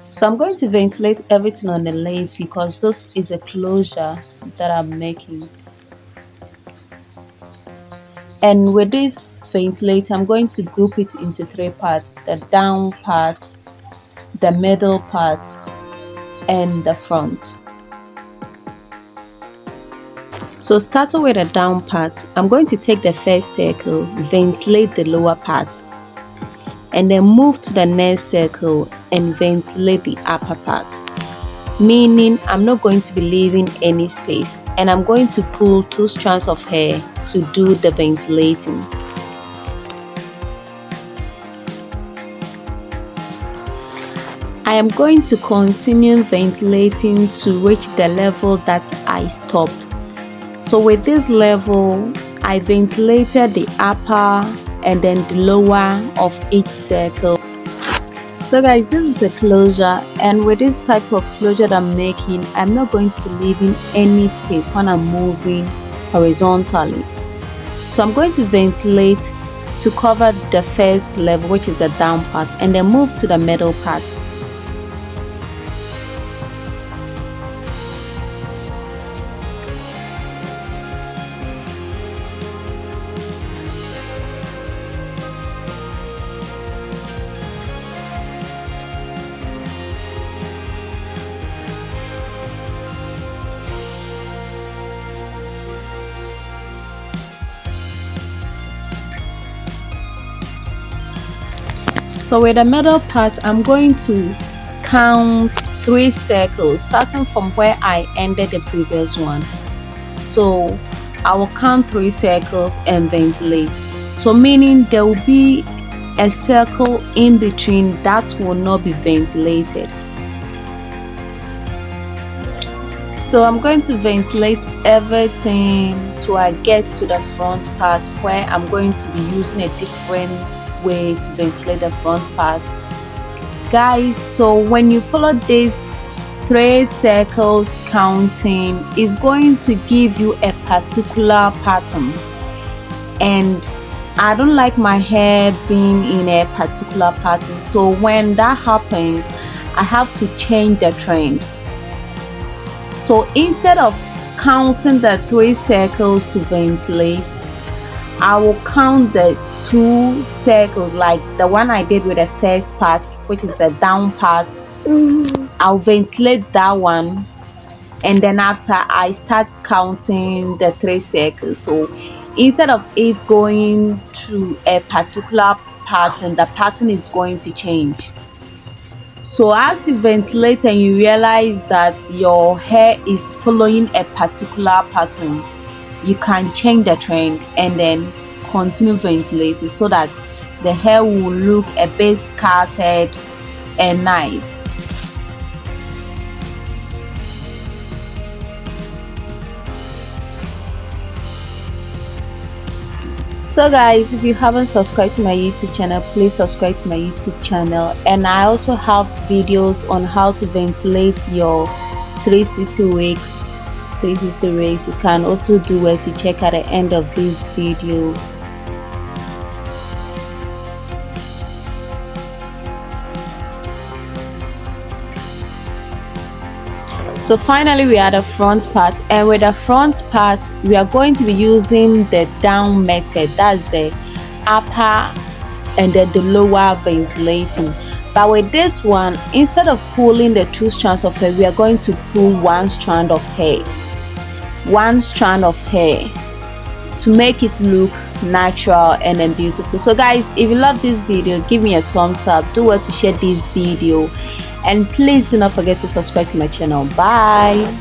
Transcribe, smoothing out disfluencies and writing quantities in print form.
So I'm going to ventilate everything on the lace because this is a closure that I'm making. And with this ventilate, I'm going to group it into 3 parts: the down part, the middle part, and the front. So starting with the down part, I'm going to take the first circle, ventilate the lower part, and then move to the next circle and ventilate the upper part. Meaning I'm not going to be leaving any space, and I'm going to pull 2 strands of hair to do the ventilating. I am going to continue ventilating to reach the level that I stopped. So with this level, I ventilated the upper and then the lower of each circle. So guys, this is a closure, and with this type of closure that I'm making, I'm not going to be leaving any space when I'm moving horizontally. So I'm going to ventilate to cover the first level, which is the down part, and then move to the middle part. So with the middle part, I'm going to count 3 circles starting from where I ended the previous one. So I will count 3 circles and ventilate. So meaning there will be a circle in between that will not be ventilated. So I'm going to ventilate everything till I get to the front part, where I'm going to be using a different way to ventilate the front part. Guys, so when you follow these 3 circles counting, is going to give you a particular pattern, and I don't like my hair being in a particular pattern. So when that happens, I have to change the trend. So instead of counting the 3 circles to ventilate, I will count the 2 circles, like the one I did with the first part, which is the down part. I'll ventilate that one, and then after I start counting the 3 circles. So instead of it going to a particular pattern, the pattern is going to change. So as you ventilate and you realize that your hair is following a particular pattern, you can change the trend and then continue ventilating so that the hair will look a bit scattered and nice. So guys, if you haven't subscribed to my YouTube channel, please subscribe to my YouTube channel. And I also have videos on how to ventilate your 360 wigs. You can also do it to check at the end of this video. So finally we are the front part, and with the front part we are going to be using the down method. That's the upper and then the lower ventilating. But with this one, instead of pulling the 2 strands of hair, we are going to pull 1 strand of hair. 1 strand of hair to make it look natural and then beautiful. So guys, if you love this video, give me a thumbs up. Do well to share this video, and please do not forget to subscribe to my channel. Bye.